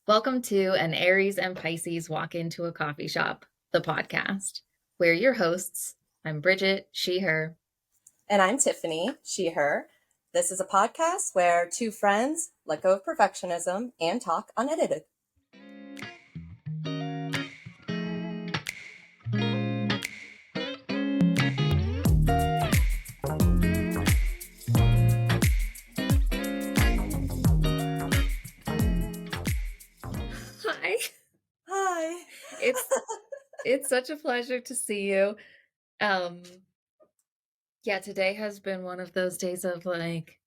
Welcome to an Aries and Pisces Walk into a Coffee Shop, the podcast. We're your hosts. I'm Bridget, she, her. And I'm Tiffany, she, her. This is a podcast where two friends let go of perfectionism and talk unedited. Hi. Hi. It's such a pleasure to see you. Yeah, today has been one of those days of like,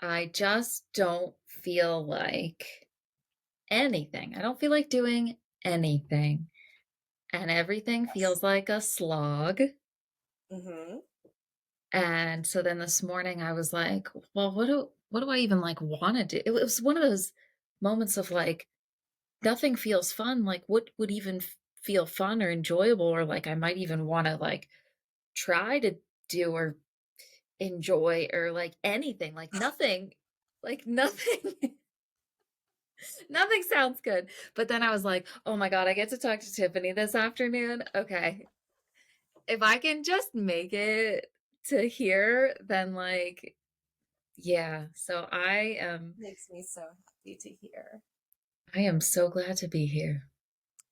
I just don't feel like anything. I don't feel like doing anything. And everything feels like a slog. Mm-hmm. And so then this morning I was like, well, what do I even like want to do? It was one of those moments of like nothing feels fun. Like what would even feel fun or enjoyable, or like I might even want to like try to do or enjoy or like anything. Like nothing nothing sounds good. But then I was like, oh my God, I get to talk to Tiffany this afternoon. Okay. If I can just make it to here, then like yeah, so Makes me so happy to hear. I am so glad to be here.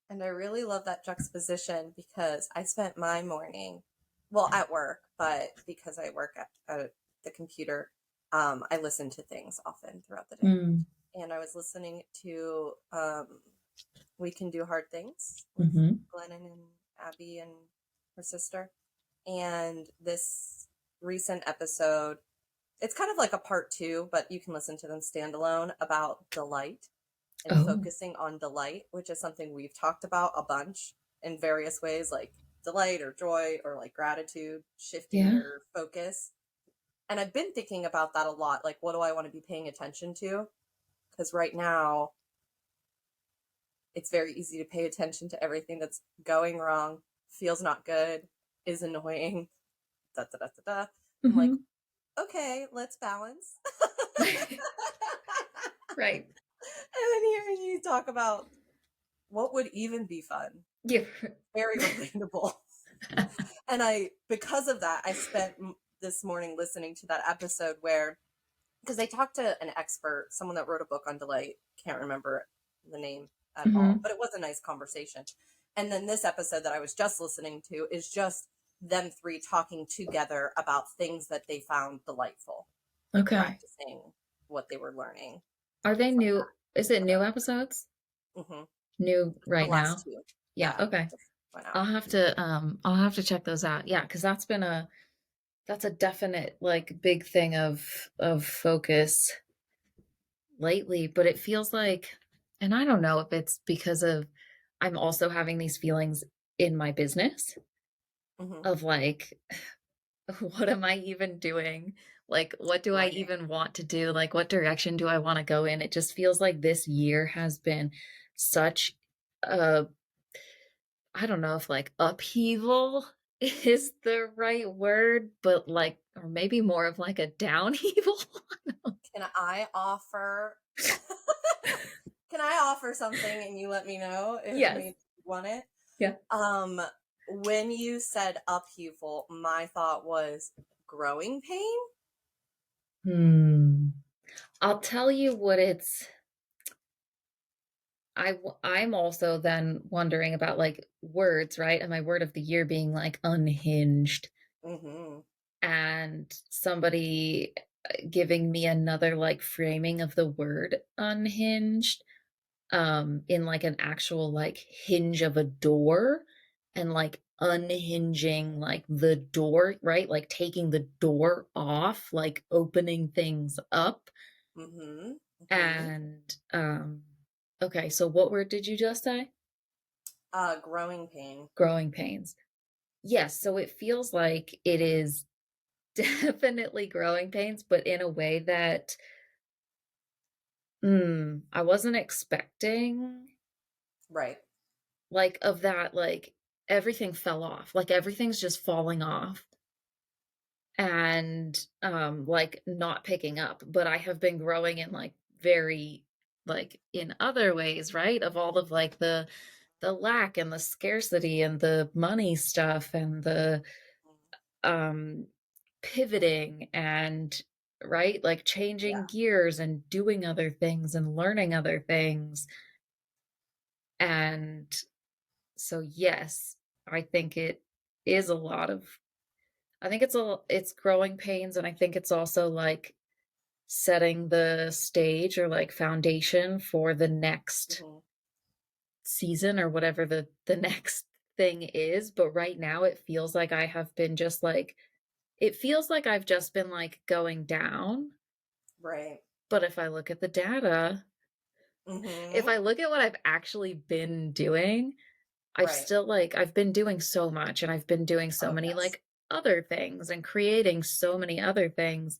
And I really love that juxtaposition because I spent my morning, well, at work, but because I work at the computer, I listen to things often throughout the day. Mm. And I was listening to We Can Do Hard Things with Mm-hmm. Glennon and Abby and her sister. And this recent episode, it's kind of like a part two, but you can listen to them standalone about delight and Oh, focusing on delight, which is something we've talked about a bunch in various ways, like delight or joy or like gratitude, shifting yeah. your focus. And I've been thinking about that a lot. Like, what do I want to be paying attention to? Because right now, it's very easy to pay attention to everything that's going wrong, feels not good, is annoying, da da da da da. I'm like, Mm-hmm. okay, let's balance. Right. And then hearing you talk about what would even be fun, Yeah. very relatable. And because of that, I spent this morning listening to that episode where, because they talked to an expert, someone that wrote a book on delight, can't remember the name at all, Mm-hmm. but it was a nice conversation. And then this episode that I was just listening to is just them three talking together about things that they found delightful, like Okay. practicing what they were learning Are they from new? Is it that. new episodes? Mm-hmm. New The right last now? two. Yeah, Yeah, okay. just went out. I'll have to check those out. Yeah, because that's a definite like big thing of focus lately, but it feels like, and I don't know if it's because of I'm also having these feelings in my business Mm-hmm. of like, what am I even doing? Like, what do I Right. even want to do? Like, what direction do I want to go in? It just feels like this year has been such a, I don't know if like upheaval is the right word, but like, or maybe more of like a downheaval. Can I offer can I offer something and you let me know if Yes. maybe you want it? Yeah. Um, when you said upheaval, my thought was growing pain. Hmm. I'll tell you what I'm also then wondering about like words, right? And my word of the year being like unhinged, Mm-hmm. and somebody giving me another like framing of the word unhinged in like an actual like hinge of a door, and like unhinging like the door, right? Like taking the door off, like opening things up. Mm-hmm. Mm-hmm. And okay, so what word did you just say? Growing pain. Growing pains. Yes, so it feels like it is definitely growing pains, but in a way that I wasn't expecting. Right. Like of that, like everything fell off. Like everything's just falling off and like not picking up. But I have been growing in like very like in other ways, right? Of all of like the lack and the scarcity and the money stuff and the um pivoting and right, like Yeah. changing gears and doing other things and learning other things. And so yes, I think it is a lot of I think it's growing pains, and I think it's also like setting the stage or like foundation for the next Hmm. season or whatever the next thing is. But right now it feels like I have been just like it feels like I've just been like going down. Right. But if I look at the data, if Hmm. I look at what I've actually been doing, I've Right. still like I've been doing so much, and I've been doing so Oh, many yes. like other things and creating so many other things.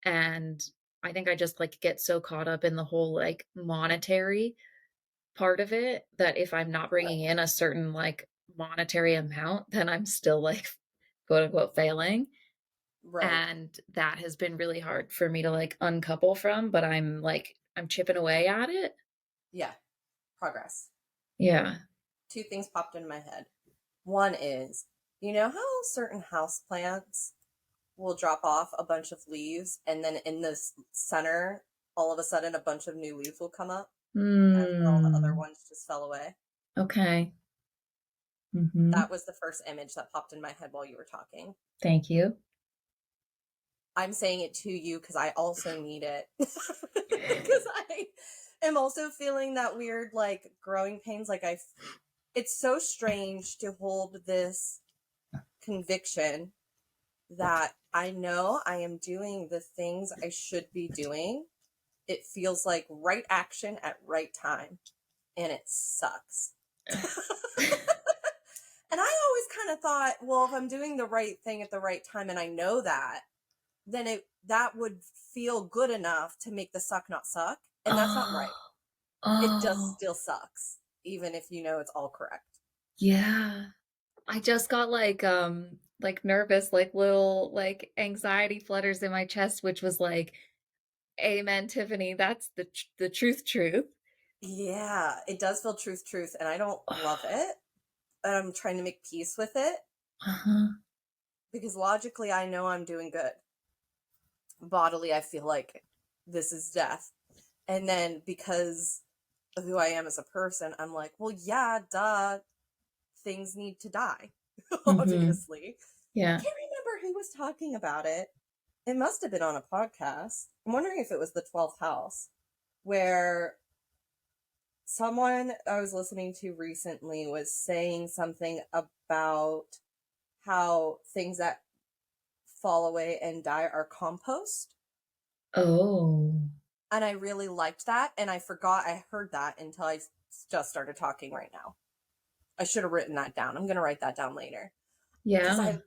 And I think I just like get so caught up in the whole like monetary part of it that if I'm not bringing Right. in a certain like monetary amount, then I'm still like quote unquote failing. Right. And that has been really hard for me to like uncouple from, but I'm chipping away at it. Yeah. Progress. Yeah. Two things popped in my head. One is, you know how certain house plants will drop off a bunch of leaves, and then in the center, all of a sudden, a bunch of new leaves will come up after all the other Hmm. ones just fell away? Okay. Mhm. That was the first image that popped in my head while you were talking. Thank you. I'm saying it to you because I also need it. Because I am also feeling that weird, like, growing pains. It's so strange to hold this conviction that I know I am doing the things I should be doing. It feels like right action at right time, and it sucks. And I always kind of thought, well, if I'm doing the right thing at the right time and I know that, then that would feel good enough to make the suck not suck. And that's not Oh. right. It just Oh. still sucks, even if you know it's all correct. Yeah. I just got like nervous, like little like anxiety flutters in my chest, which was like, "Amen, Tiffany. That's the truth." Yeah, it does feel truth, and I don't love it. And I'm trying to make peace with it Uh-huh. because logically I know I'm doing good. Bodily, I feel like this is death. And then because of who I am as a person, I'm like, well, yeah, duh, things need to die, Mhm. obviously. I Yeah. can't remember who was talking about it. It must have been on a podcast. I'm wondering if it was the 12th house, where someone I was listening to recently was saying something about how things that fall away and die are compost. Oh. And I really liked that. And I forgot I heard that until I just started talking right now. I should have written that down. I'm going to write that down later because Yeah.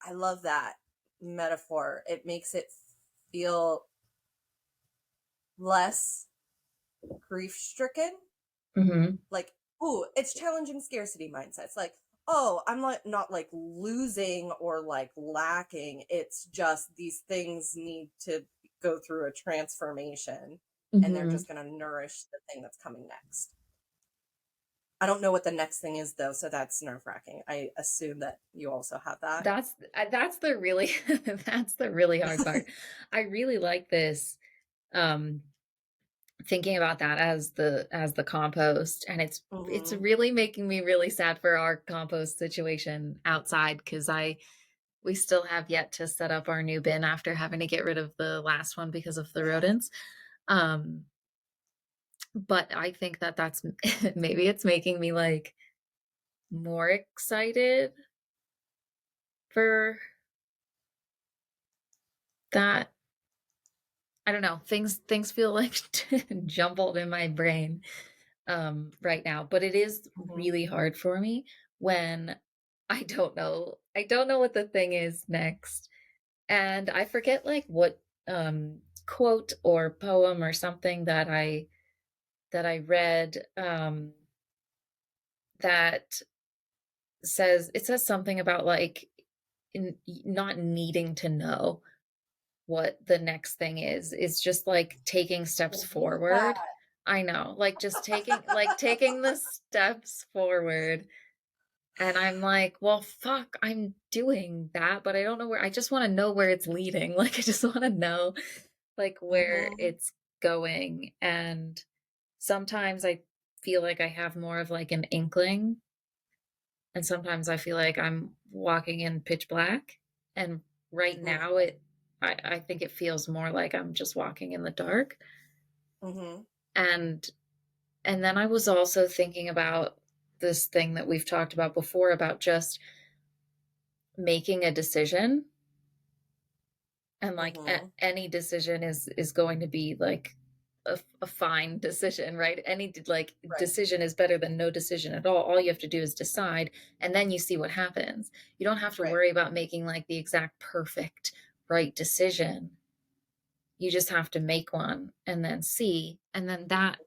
I love that metaphor. It makes it feel less grief stricken. Mhm. Like, ooh, it's challenging scarcity mindsets. Like, oh, I'm not like losing or like lacking. It's just these things need to go through a transformation, and they're Mhm. just going to nourish the thing that's coming next. I don't know what the next thing is though, so that's nerve wracking. I assume that you also have that. That's the really that's the really hard part. I really like this, um, thinking about that as the compost, and it's Hmm. really making me really sad for our compost situation outside because I we still have yet to set up our new bin after having to get rid of the last one because of the Yeah. rodents. Um, but I think that that's maybe it's making me like more excited for that. I don't know. Things feel like jumbled in my brain right now, but it is Hmm. really hard for me when I don't know what the thing is next. And I forget like what quote or poem or something that I read that says something about like not needing to know what the next thing is. It's just like taking steps I hate that. forward. I know, like, just taking the steps forward, and I'm like, "Well, fuck, I'm doing that, but I don't know where I just wanna know where it's leading." Like, I just wanna know, like, where Mhm. it's going, and sometimes I feel like I have more of, like, an inkling, and sometimes I feel like I'm walking in pitch black, and right Mhm. now I think it feels more like I'm just walking in the dark, Mhm. and then I was also thinking about this thing that we've talked about before about just making a decision, and, like, Mhm. any decision is going to be, like, a fine decision, right? Right. Decision is better than no decision at all. All you have to do is decide, and then you see what happens. You don't have to Right. worry about making, like, the exact perfect right decision. You just have to make one and then see, and then that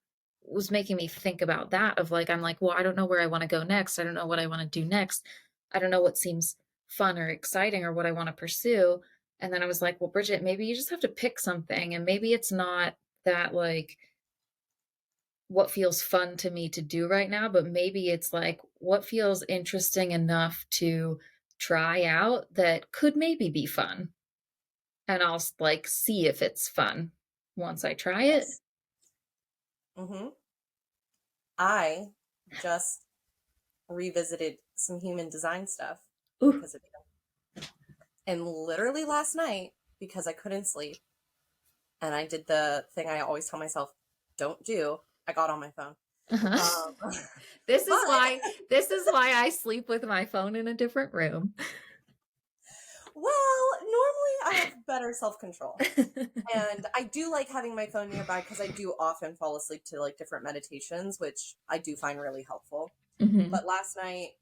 was making me think about that of, like, I'm like, "Well, I don't know where I wanna go next. I don't know what I wanna do next. I don't know what seems fun or exciting or what I wanna pursue." And then I was like, "Well, Bridget, maybe you just have to pick something, and maybe it's not that, like, what feels fun to me to do right now, but maybe it's, like, what feels interesting enough to try out that could maybe be fun, and I'll like, see if it's fun once I try it." Yes. Mhm. I just revisited some human design stuff Ooh. because of you. And literally last night, because I couldn't sleep, and I did the thing I always tell myself, don't do, I got on my phone. Uh-huh. Um, This is but why this is why I sleep with my phone in a different room. well, normally I have better self-control. And I do like having my phone nearby because I do often fall asleep to like different meditations, which I do find really helpful. Mhm. But last night,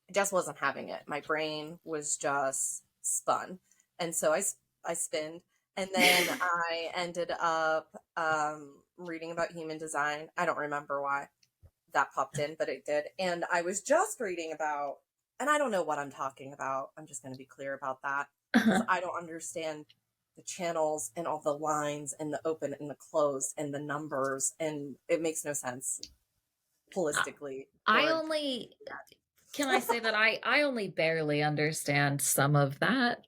I just wasn't having it. My brain was just spun. And so I spinned. And then I ended up reading about human design. I don't remember why that popped in, but it did. And I was just reading about, and I don't know what I'm talking about. I'm just going to be clear about that because Uh-huh. I don't understand the channels and all the lines and the open and the closed and the numbers. And it makes no sense I holistically I or only can I say that I only barely understand some of that.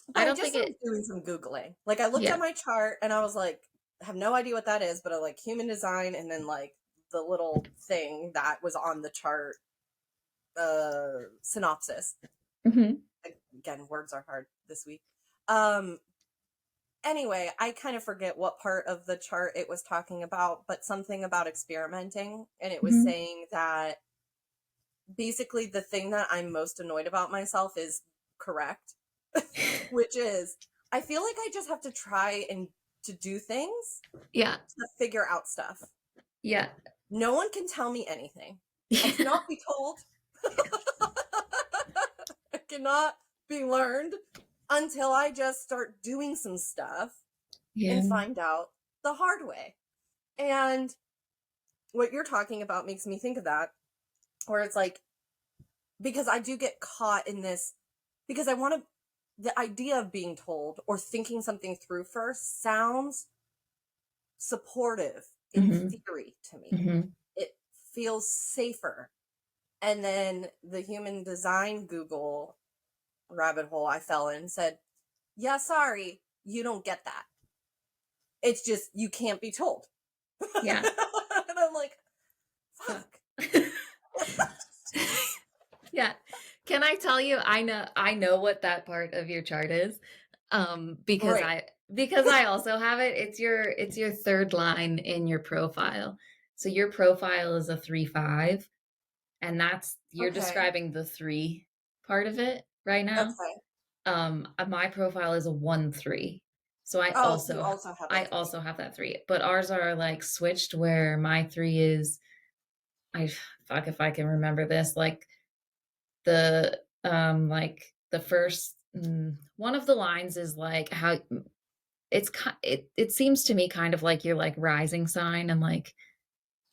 but I I don't just think was it doing some Googling. Like I looked at yeah. my chart and I was like, I have no idea what that is, but I like human design and then like the little thing that was on the chart synopsis. Mhm. Again, words are hard this week. Um anyway, I kind of forget what part of the chart it was talking about, but something about experimenting and it was Mhm. saying that basically the thing that I'm most annoyed about myself is correct, which is I feel like I just have to try and to do things Yeah. to figure out stuff. Yeah. No one can tell me anything. I Yeah. cannot be told. I cannot be learned until I just start doing some stuff Yeah. and find out the hard way. And what you're talking about makes me think of that, where it's like, because I do get caught in this, because I want to, the idea of being told or thinking something through first sounds supportive in Mhm. theory to me. Mhm. It feels safer. And then the human design Google rabbit hole I fell in said, yeah, sorry, you don't get that. It's just, you can't be told. Yeah. And I'm like, So fuck. yeah. Can I tell you, I know what that part of your chart is, Great. because I also have it. It's your 3rd line in your profile. So your profile is a 3-5, and that's you're Okay. describing the 3 part of it right now. Okay. My profile is a 1-3. So Oh, so you also have a I three. also have that 3, but ours are, like, switched where my 3 is I fuck if I can remember this, the first one of the lines is, like, how it seems to me kind of like your, like, rising sign and, like,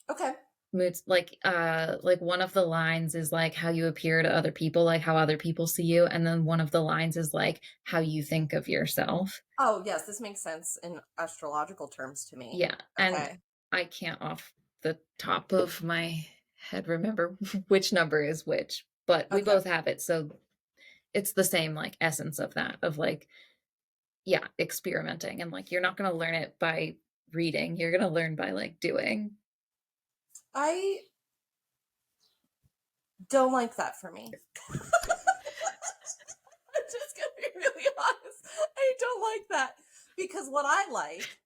Okay. moods like, one of the lines is, like, how you appear to other people, like, how other people see you, and then one of the lines is, like, how you think of yourself. Oh, yes, this makes sense in astrological terms to me. Yeah, and Okay. I can't off the top of my head remember which number is which, but we Okay. both have it, so it's the same, like, essence of that, of, like, yeah, experimenting, and, like, you're not gonna learn it by reading, you're gonna learn by, like, doing. I don't like that for me. I'm just gonna be really honest. I don't like that because what I like,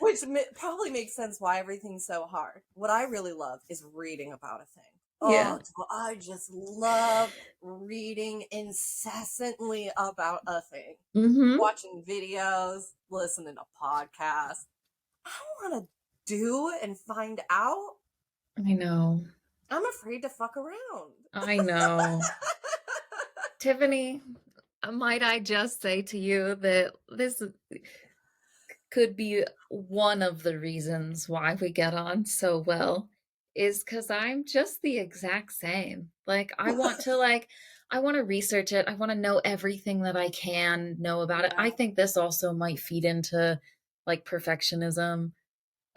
which probably makes sense why everything's so hard. What I really love is reading about a thing. Yeah. Oh, I just love reading incessantly about a thing, Mhm. watching videos, listening to podcasts. I want to do and find out. I know. I'm afraid to fuck around. I know. Tiffany, might I just say to you that this could be one of the reasons why we get on so well is because I'm just the exact same. Like, I want to research it. I want to know everything that I can know about it. I Yeah. think this also might feed into like perfectionism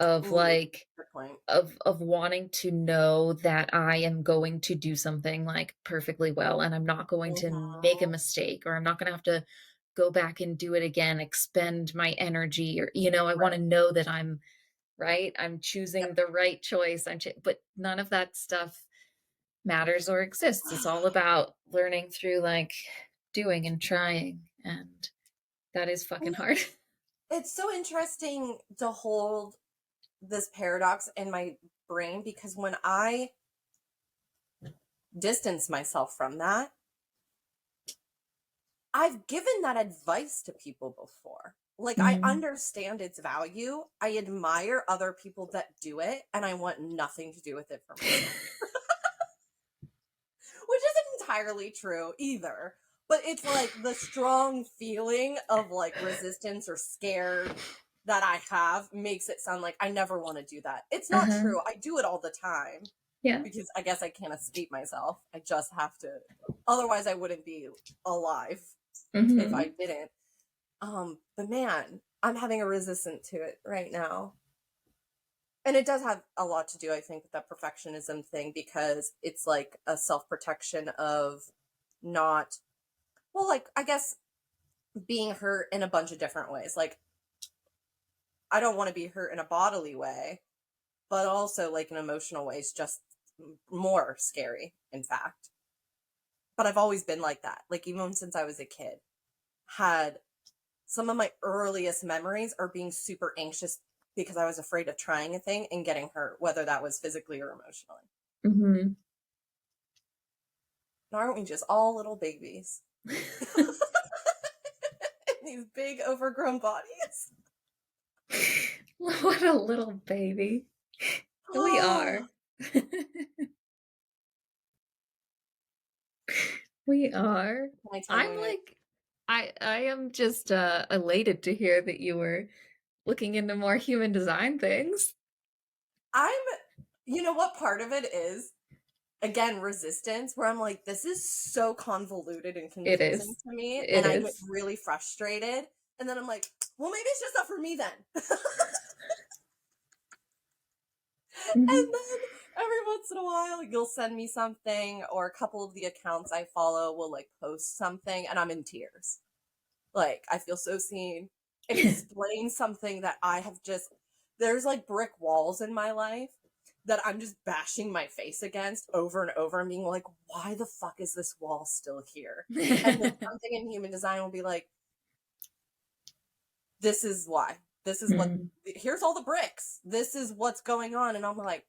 of Ooh, like good point. of wanting to know that I am going to do something, like, perfectly well, and I'm not going to make a Mhm. mistake, or I'm not gonna have to go back and do it again, expend my energy, or, I wanna Right. know that I'm right, I'm Yep. choosing the right choice, but none of that stuff matters or exists. It's all about learning through, like, doing and trying, and that is fucking hard. It's so interesting to hold this paradox in my brain because when I distance myself from that, I've given that advice to people before. Like, I Mm. understand its value. I admire other people that do it, and I want nothing to do with it for myself, which isn't entirely true either. But it's like the strong feeling of like resistance or scared that I have makes it sound like I never want to do that. It's not Uh-huh. true. I do it all the time Yeah. because I guess I can't escape myself. I just have to. Otherwise, I wouldn't be alive if I Mhm. didn't. But man, I'm having a resistance to it right now. And it does have a lot to do, I think, with that perfectionism thing because it's like a self protection of not, well, like, I guess being hurt in a bunch of different ways. Like, I don't want to be hurt in a bodily way, but also like an emotional way is just more scary, in fact. But I've always been like that. Like, even since I was a kid, had some of my earliest memories are being super anxious because I was afraid of trying a thing and getting hurt, whether that was physically or emotionally. Mhm. And aren't we just all little babies in these big overgrown bodies? What a little baby. We Oh, are. We are. can I tell I'm you? like I am just, elated to hear that you were looking into more human design things. I'm, you know what part of it is? Again, resistance, where I'm like, this is so convoluted and It confusing is. to me, It and I'm is. really frustrated. And then I'm like, well, maybe it's just not for me then. And Mhm. then every once in a while, you'll send me something, or a couple of the accounts I follow will like post something, and I'm in tears. Like, I feel so seen. Explain something that I have just, there's like brick walls in my life that I'm just bashing my face against over and over and being like, why the fuck is this wall still here? And then something in human design will be like, this is why. This is what, Mm. here's all the bricks. This is what's going on. And I'm like,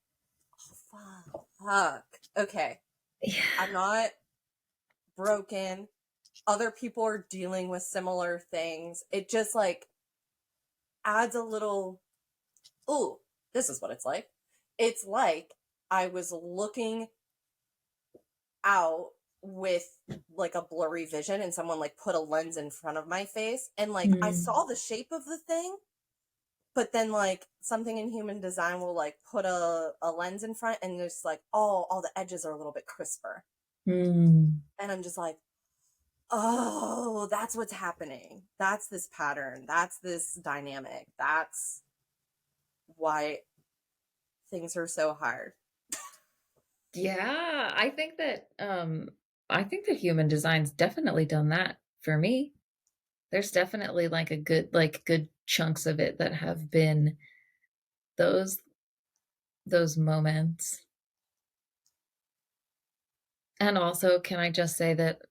oh, fuck. Okay. Yeah. I'm not broken. Other people are dealing with similar things. It just like adds a little, ooh, this is what it's like. It's like I was looking out with like a blurry vision and someone like put a lens in front of my face and like I Mm. saw the shape of the thing, but then like something in human design will like put a lens in front and there's like, oh, all the edges are a little bit crisper. Mm. And I'm just like, oh, that's what's happening. That's this pattern. That's this dynamic. That's why. things are so hard. Yeah, I think that human design's definitely done that for me. There's definitely like a good chunks of it that have been those those moments. And also, can I just say that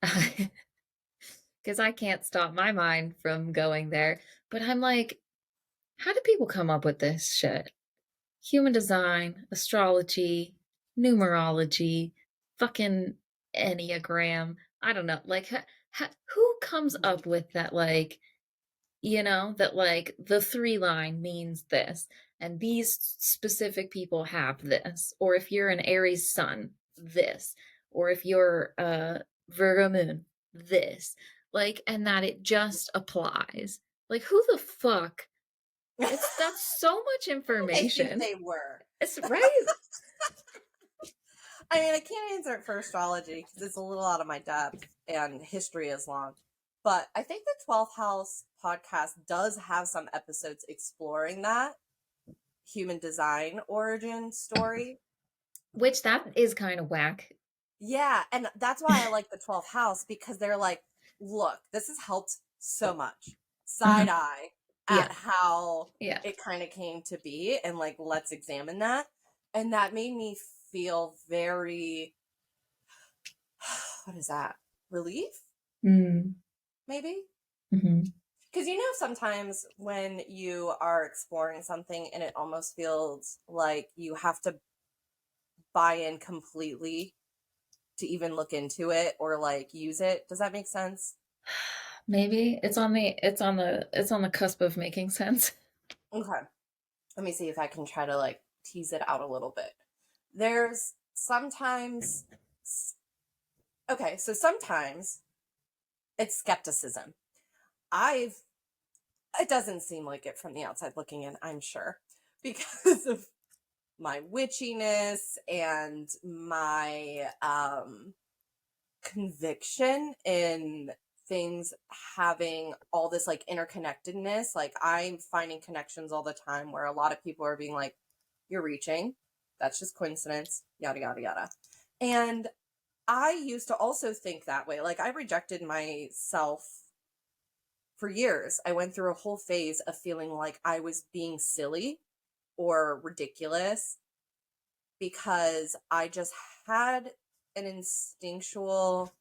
because I can't stop my mind from going there, but I'm like, how do people come up with this shit? Human design, astrology, numerology, fucking enneagram. I don't know. Like, who comes Mhm. up with that? Like, that like the three line means this, and these specific people have this. Or if you're an Aries sun, this. Or if you're Virgo moon, this. Like, and that it just applies. Like, who the fuck? That's so much I think information. they were. It's right. I mean, I can't answer it for astrology because it's a little out of my depth and history is long. But I think the 12th House podcast does have some episodes exploring that human design origin story. Which that is kind of whack. Yeah, and that's why I like the 12th house because they're like, look, this has helped so much. Uh-huh. Side eye Yeah. at how Yeah. it kind of came to be and like let's examine that. And that made me feel very what is that? Relief, Mm. maybe? Hmm. Because sometimes when you are exploring something and it almost feels like you have to buy in completely to even look into it or like use it. Does that make sense? Maybe it's on the cusp of making sense. Okay. Let me see if I can try to like tease it out a little bit. There's sometimes, okay, so sometimes it's skepticism. I've, it doesn't seem like it from the outside looking in, I'm sure, because of my witchiness and my conviction in things having all this like interconnectedness. Like I'm finding connections all the time where a lot of people are being like, you're reaching. That's just coincidence, yada, yada, yada. And I used to also think that way. Like I rejected myself for years. I went through a whole phase of feeling like I was being silly or ridiculous because I just had an instinctual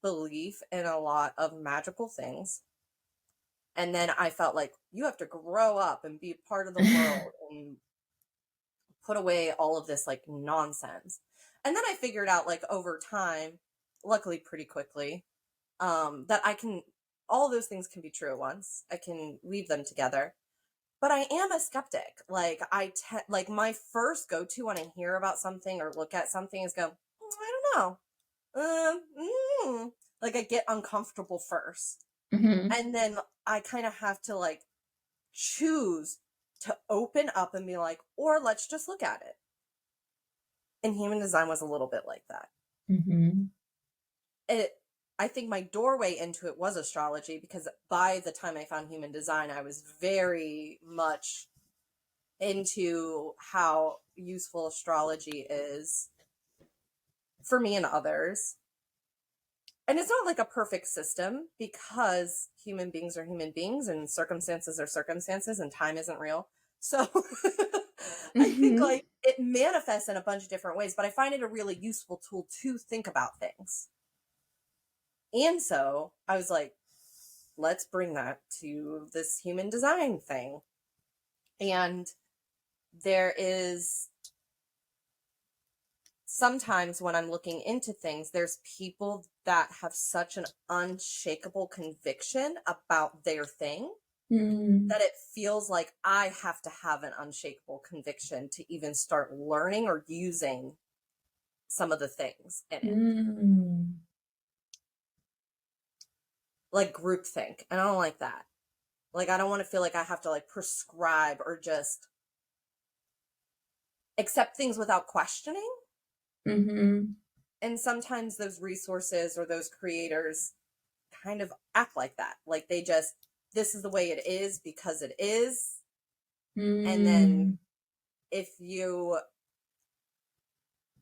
belief in a lot of magical things. And then I felt like you have to grow up and be part of the world and put away all of this like nonsense. And then I figured out like over time, luckily pretty quickly, that I can, all those things can be true at once. I can weave them together. But I am a skeptic. Like like my first go-to when I hear about something or look at something is go, I don't know. Like I get uncomfortable first. Hmm. And then I kind of have to like choose to open up and be like, or let's just look at it. And human design was a little bit like that. Hmm. It I think my doorway into it was astrology because by the time I found human design, I was very much into how useful astrology is for me and others. And it's not like a perfect system because human beings are human beings and circumstances are circumstances and time isn't real. So I think Hmm. like it manifests in a bunch of different ways, but I find it a really useful tool to think about things. And so I was like, let's bring that to this human design thing. And there is sometimes when I'm looking into things, there's people that have such an unshakable conviction about their thing Mm. that it feels like I have to have an unshakable conviction to even start learning or using some of the things in it. Mm. Like groupthink. And I don't like that. Like I don't want to feel like I have to like prescribe or just accept things without questioning. Hmm. And sometimes those resources or those creators kind of act like that. Like they just, this is the way it is because it is. And then Mm. if you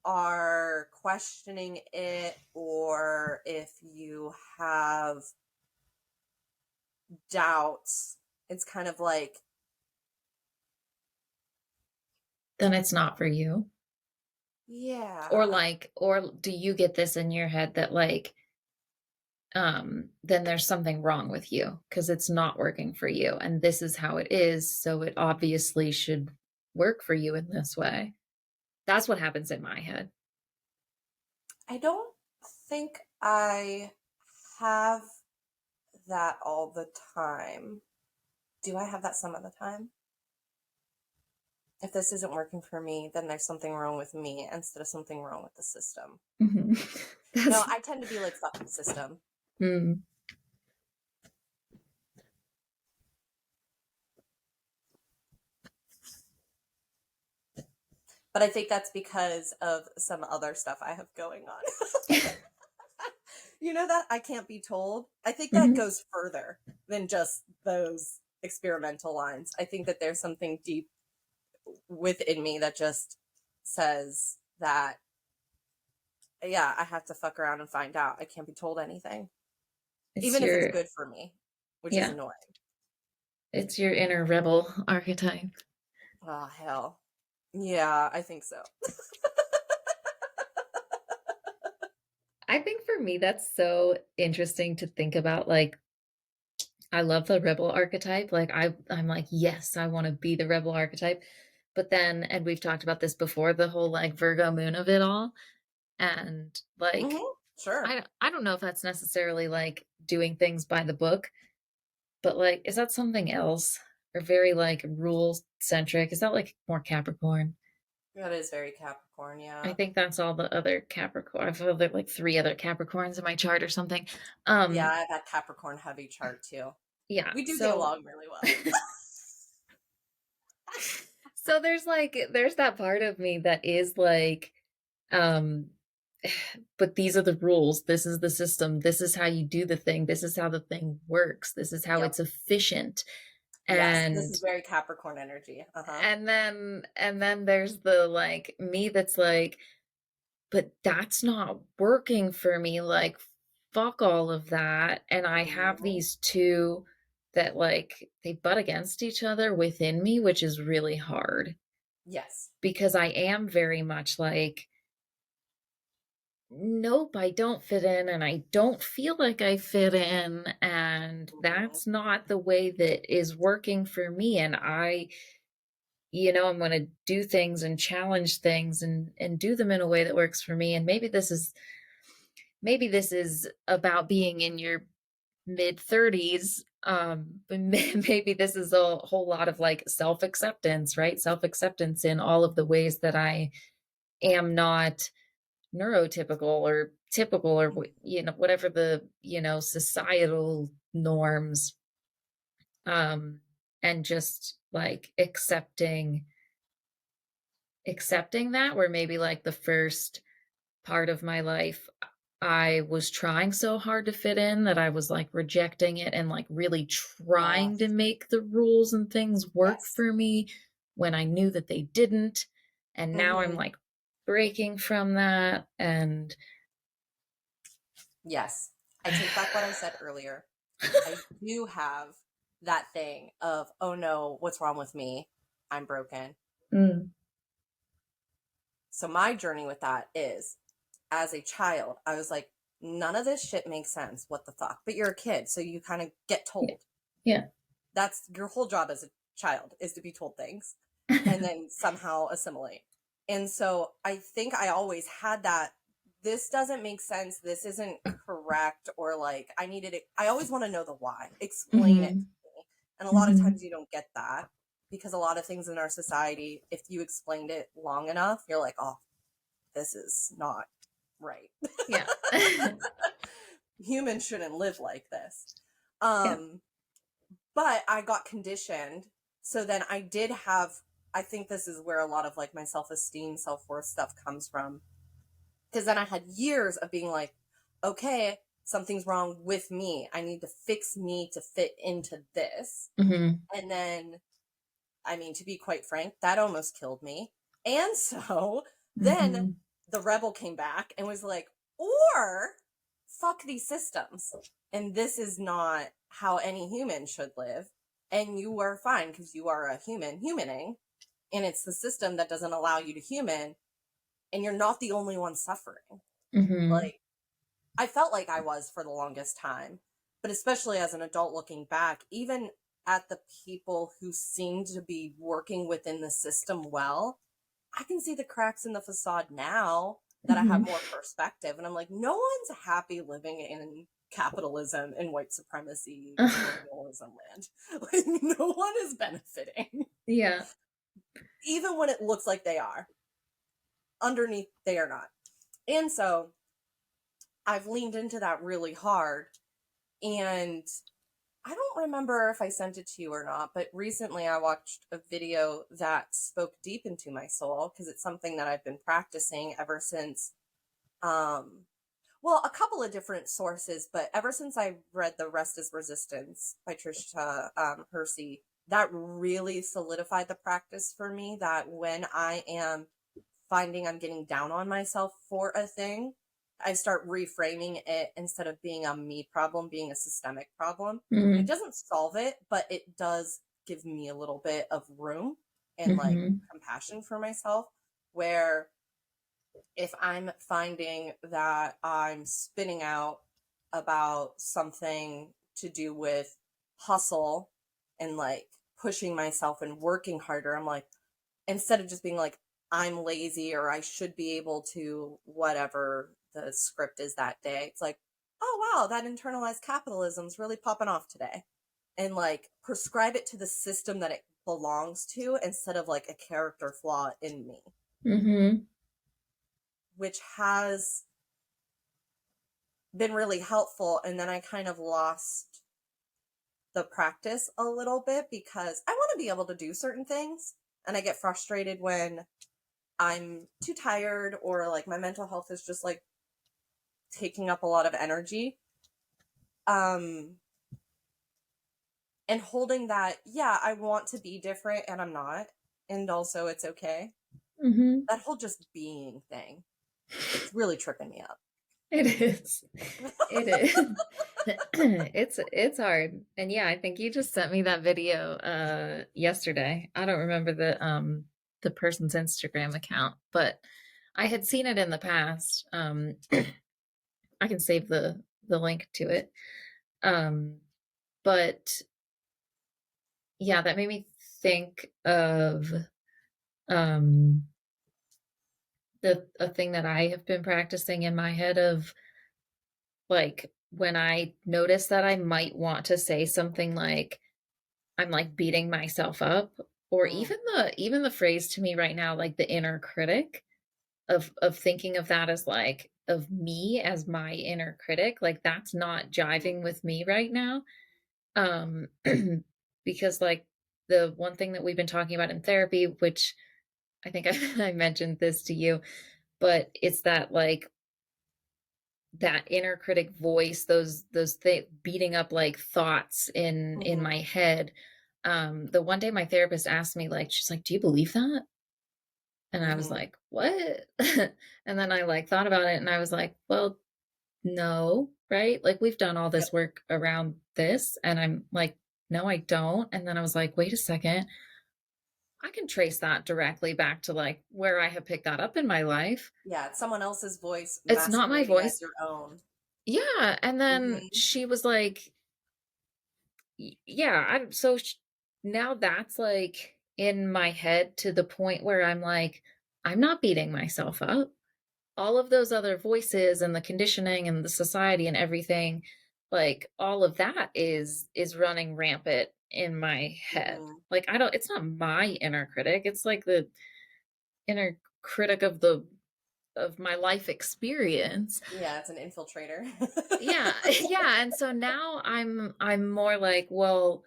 are questioning it, or if you have doubts, it's kind of like, Then it's not for you. Or yeah, like, or do you get this in your head that like, then there's something wrong with you because it's not working for you. And this is how it is. So it obviously should work for you in this way. That's what happens in my head. I don't think I have that all the time. Do I have that some of the time? If this isn't working for me, then there's something wrong with me instead of something wrong with the system. Mhm. No, That's, I tend to be like, fuck the system. mm, But I think that's because of some other stuff I have going on. You know that I can't be told? I think that mhm. goes further than just those experimental lines. I think that there's something deep within me that just says that, yeah, I have to fuck around and find out. I can't be told anything, It's even if it's your, good for me, which is yeah, annoying. it's your inner rebel archetype. Oh, hell. Yeah, I think so. I think for me, that's so interesting to think about. Like, I love the rebel archetype. Like, I'm like, yes, I want to be the rebel archetype. But then, and we've talked about this before, the whole like Virgo moon of it all. And like, Sure. I don't know if that's necessarily like doing things by the book, but like, is that something else? Or very like rule centric? Is that like more Capricorn? That is very Capricorn, I yeah. think that's all the other Capricorn. I've had like three other Capricorns in my chart or something. Yeah, Um, I have that Capricorn heavy chart too. yeah. We do get So along really well. so there's that part of me that is like, um, but these are the rules. This is the system. This is how you do the thing. This is how the thing works. This is how Yep. it's efficient. Yes, this And is very Capricorn energy. Uh-huh. and then there's the like me that's like, but that's not working for me. Like, fuck all of that. And I have Mhm. these two that like they butt against each other within me, which is really hard Yes. because I am very much like, nope, I don't fit in and I don't feel like I fit in. And Mhm. that's not the way that is working for me. And I'm going to do things and challenge things and do them in a way that works for me. And maybe this is about being in your mid 30s. But maybe this is a whole lot of like self-acceptance, right? Self-acceptance in all of the ways that I am not neurotypical or typical or whatever the societal norms, um and just like accepting that, where maybe like the first part of my life I was trying so hard to fit in that I was like rejecting it and like really trying to Yes. make the rules and things work Yes. for me when I knew that they didn't. And now I'm Mhm. like breaking from that. And Yes. I take back what I said earlier. I do have that thing of, oh no, what's wrong with me? I'm broken. Mm, So my journey with that is, as a child, I was like, none of this shit makes sense. What the fuck? But you're a kid, so you kind of get yeah. told. Yeah. That's your whole job as a child, is to be told things and then somehow assimilate. And so I think I always had that, this doesn't make sense, this isn't correct, or like I needed it. I always want to know the why. Explain it Mhm. to me. And a lot of Mhm. times you don't get that, because a lot of things in our society, if you explained it long enough, you're like, oh, this is not right. Yeah. Humans shouldn't live like this. Yeah. Um, but I got conditioned. So then I did have, I think this is where a lot of like my self esteem, self worth stuff comes from. Because then I had years of being like, okay, something's wrong with me. I need to fix me to fit into this. Mhm. And then, I mean, to be quite frank, that almost killed me. And so then Mhm. the rebel came back and was like, or fuck these systems. And this is not how any human should live. And you are fine because you are a human humaning. And it's the system that doesn't allow you to human. And you're not the only one suffering. Mhm. Like, I felt like I was for the longest time. But especially as an adult looking back, even at the people who seemed to be working within the system well, I can see the cracks in the facade now that I have Mhm. more perspective. And I'm like, no one's happy living in capitalism and white supremacy colonialism land. Like, no one is benefiting, Yeah. even when it looks like they are. Underneath, they are not. And so I've leaned into that really hard. And I don't remember if I sent it to you or not, but recently I watched a video that spoke deep into my soul because it's something that I've been practicing ever since well, a couple of different sources, but ever since I read The Rest is Resistance by Trisha Hersey, that really solidified the practice for me that when I am finding I'm getting down on myself for a thing, I start reframing it instead of being a me problem, being a systemic problem. And it Mhm. doesn't solve it, but it does give me a little bit of room and like Mhm. compassion for myself where if I'm finding that I'm spinning out about something to do with hustle and like pushing myself and working harder, I'm like, instead of just being like, I'm lazy or I should be able to, whatever the script is that day, it's like, oh wow, that internalized capitalism's really popping off today. And like prescribe it to the system that it belongs to instead of like a character flaw in me, Mhm. which has been really helpful. And then I kind of lost the practice a little bit because I want to be able to do certain things. And I get frustrated when I'm too tired or like my mental health is just like taking up a lot of energy. Um, and holding that, yeah, I want to be different and I'm not. And also it's okay. Mhm. That whole just being thing, it's really tripping me up. It is. It is. It's hard. And yeah, I think you just sent me that video yesterday. I don't remember the person's Instagram account, but I had seen it in the past. I can save the link to it. Um but yeah, that made me think of um the a thing that I have been practicing in my head of like when I notice that I might want to say something like I'm like beating myself up or Mm, even the phrase to me right now like the inner critic of thinking of that as like of me as my inner critic like that's not mm, jiving with me right now um because like the one thing that we've been talking about in therapy which I think I mentioned this to you but it's that like that inner critic voice beating up like thoughts in mhm. my head the one day my therapist asked me like she's like do you believe that and I was Mhm. like what and then I like thought about it and I was like well no right like we've done all this Yep. work around this and I'm like no I don't and then I was like wait a second I can trace that directly back to like where I have picked that up in my life Yeah, it's someone else's voice it's not my masquerading as voice your own. yeah and then Mhm. she was like yeah, now that's like in my head to the point where I'm like, I'm not beating myself up. All of those other voices and the conditioning and the society and everything, like all of that is running rampant in my head. Mhm. Like I don't it's not my inner critic. It's like the inner critic of my life experience. Yeah, it's an infiltrator. Yeah. Yeah, and so now I'm more like, well,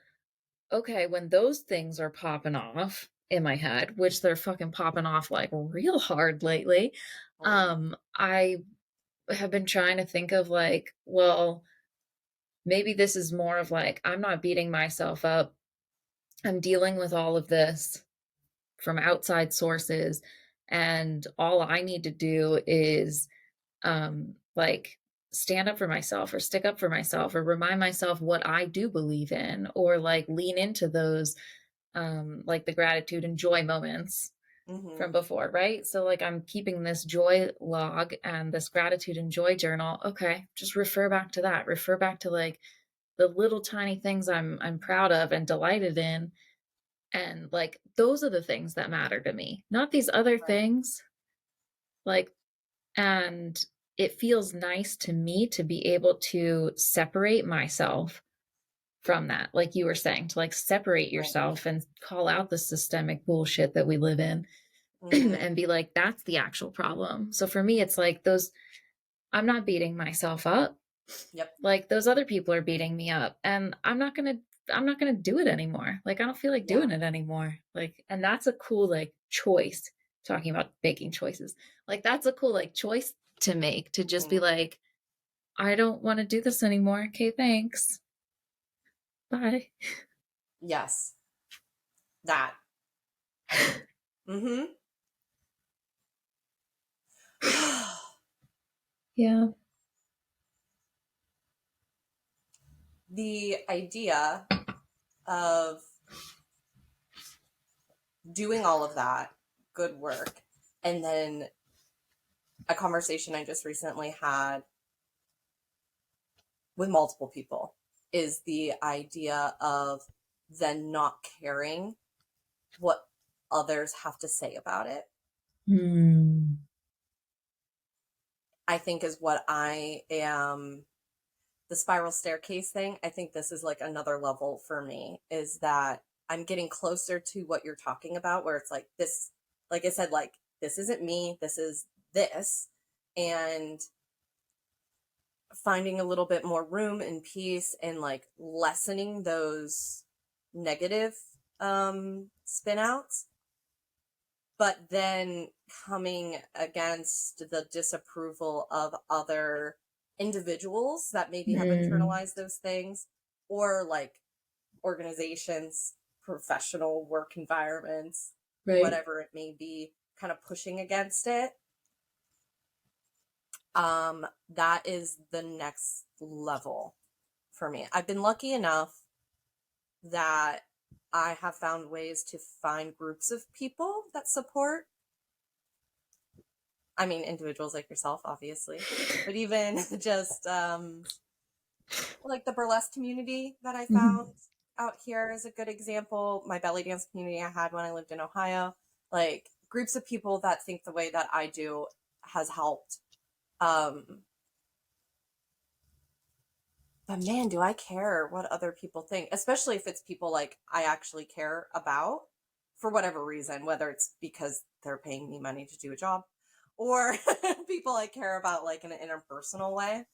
okay, when those things are popping off in my head, which they're fucking popping off like real hard lately, Mm, I have been trying to think of like, well, maybe this is more of like, I'm not beating myself up. I'm dealing with all of this from outside sources. And all I need to do is like stand up for myself or stick up for myself or remind myself what I do believe in or like lean into those like the gratitude and joy moments Mhm. from before, right? So like I'm keeping this joy log and this gratitude and joy journal. Okay, just refer back to that. Refer back to like the little tiny things I'm proud of and delighted in, and like those are the things that matter to me, not these other Right. things. Like, and it feels nice to me to be able to separate myself from that. Like you were saying, to like separate Right. yourself and call out the systemic bullshit that we live in Mhm. and be like, that's the actual problem. So for me, it's like those, I'm not beating myself up. Yep. Like those other people are beating me up and I'm not going to do it anymore. Like I don't feel like Yeah. doing it anymore. Like and that's a cool like choice, talking about making choices. Like that's a cool like choice to make, to just be Mhm. like I don't want to do this anymore. Okay, thanks. Bye. Yes. That. Mhm. Yeah. The idea of doing all of that good work, and then a conversation I just recently had with multiple people is the idea of then not caring what others have to say about it. Hmm. I think is what I am, the spiral staircase thing. I think this is like another level for me, is that I'm getting closer to what you're talking about, where it's like this, like I said, like this isn't me, this is this. And finding a little bit more room and peace and like lessening those negative spin outs, but then coming against the disapproval of other individuals that maybe have Hmm. internalized those things, or like organizations, professional work environments, Right. whatever it may be, kind of pushing against it. That is the next level for me. I've been lucky enough that I have found ways to find groups of people that support. I mean, individuals like yourself, obviously, but even just like the burlesque community that I found Mhm. out here is a good example. My belly dance community I had when I lived in Ohio, like groups of people that think the way that I do has helped. Um, but man, do I care what other people think, especially if it's people like I actually care about for whatever reason, whether it's because they're paying me money to do a job or people I care about like in an interpersonal way.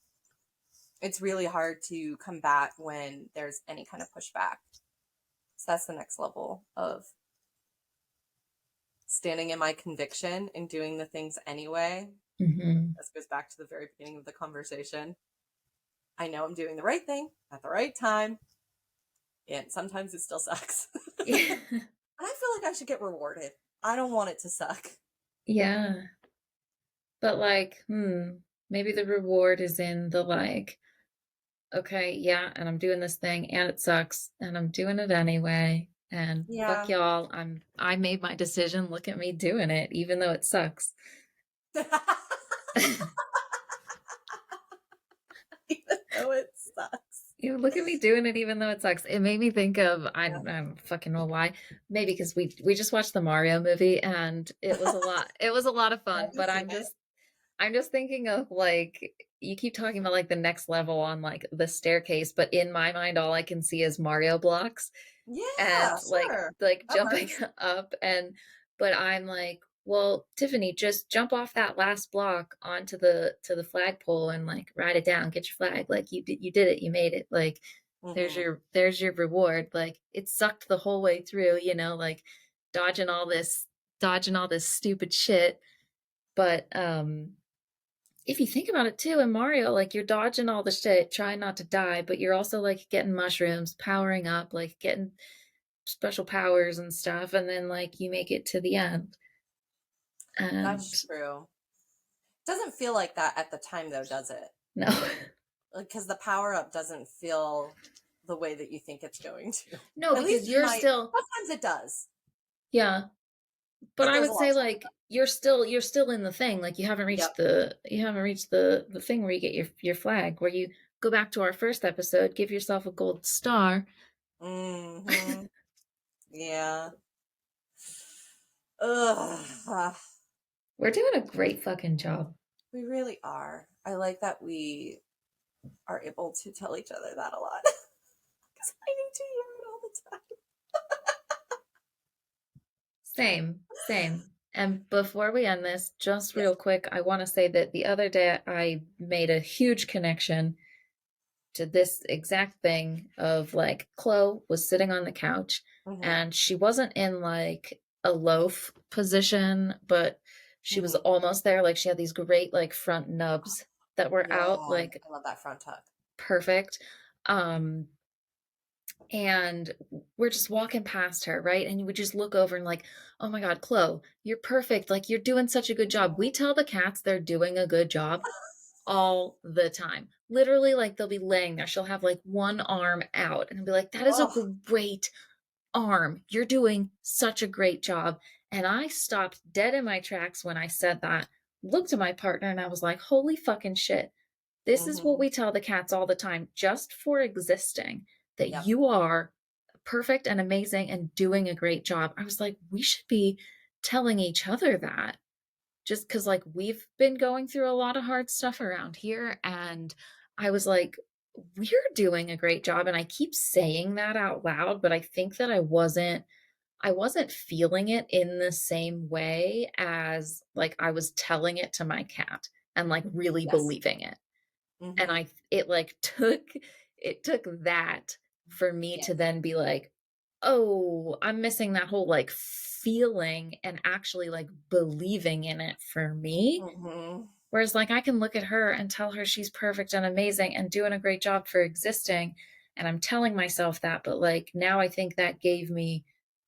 It's really hard to combat when there's any kind of pushback. So that's the next level of standing in my conviction and doing the things anyway. Mhm. This goes back to the very beginning of the conversation. I know I'm doing the right thing at the right time, and sometimes it still sucks. Yeah. And I feel like I should get rewarded. I don't want it to suck. Yeah. But like, maybe the reward is in the like, okay, yeah, and I'm doing this thing and it sucks and I'm doing it anyway. And fuck Yeah. y'all. I made my decision. Look at me doing it, even though it sucks. Even though it sucks. You look at me doing it even though it sucks. It made me think of I Yeah. don't fucking know why. Maybe because we just watched the Mario movie and it was a lot of I fun, haven't but seen it. I'm just thinking of like you keep talking about like the next level on like the staircase, but in my mind all I can see is Mario blocks Yeah, and sure. like That jumping works. up and but I'm like, well, Tiffany, just jump off that last block onto the flagpole and like ride it down, get your flag. Like you did it, you made it. Like Hmm. there's your reward. Like it sucked the whole way through, you know, like dodging all this dodging all this stupid shit. But if you think about it too, in Mario, like you're dodging all the shit, trying not to die, but you're also like getting mushrooms, powering up, like getting special powers and stuff, and then like you make it to the end. And That's true. Doesn't feel like that at the time though, does it? no. Like, because the power up doesn't feel the way that you think it's going to. No, At because least in you're my still, sometimes it does, yeah, but but I there's a would lot say of times. like you're still in the thing. Like Yep. you haven't reached the thing where you get your flag, where you go back to our first episode, give yourself a gold star. Mm-hmm. Yeah. Ugh. We're doing a great fucking job. We really are. I like that we are able to tell each other that a lot. Because I need to hear it all the time. Same, same. And before we end this, just Yes. real quick, I want to say that the other day I made a huge connection to this exact thing of like Chloe was sitting on the couch Mm-hmm. and she wasn't in like a loaf position, but she was Mm-hmm. almost there. Like she had these great like front nubs that were Yeah. out, like I love that front tuck. perfect. Um, and we're just walking past her, right? And you would just look over and like, oh my God, Chloe, you're perfect. Like you're doing such a good job. We tell the cats they're doing a good job all the time. Literally, like they'll be laying there. She'll have like one arm out and I'll be like, that is a Oh. great arm. You're doing such a great job. And I stopped dead in my tracks when I said that, looked at my partner, and I was like, holy fucking shit. This is what Mm-hmm. we tell the cats all the time, just for existing, that Yep. you are perfect and amazing and doing a great job. I was like, we should be telling each other that just because like we've been going through a lot of hard stuff around here. And I was like, we're doing a great job. And I keep saying that out loud, but I think that I wasn't feeling it in the same way as like I was telling it to my cat and like really Yes. believing it. And Mm-hmm. it like took that for me to Yes. then be like, oh, I'm missing that whole like feeling and actually like believing in it for me. Mm-hmm. Whereas like I can look at her and tell her she's perfect and amazing and doing a great job for existing. And I'm telling myself that, but like now I think that gave me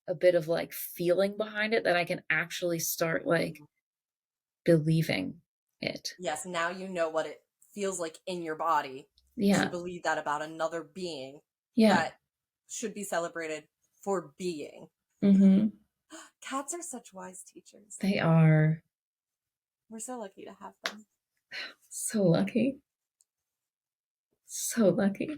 a bit of like feeling behind it that I can actually start like believing it. Yes. Now you know what it feels like in your body to Yeah. believe that about another being Yeah. that should be celebrated for being. Hmm. Cats are such wise teachers. They are We're so lucky to have them. so lucky. So lucky.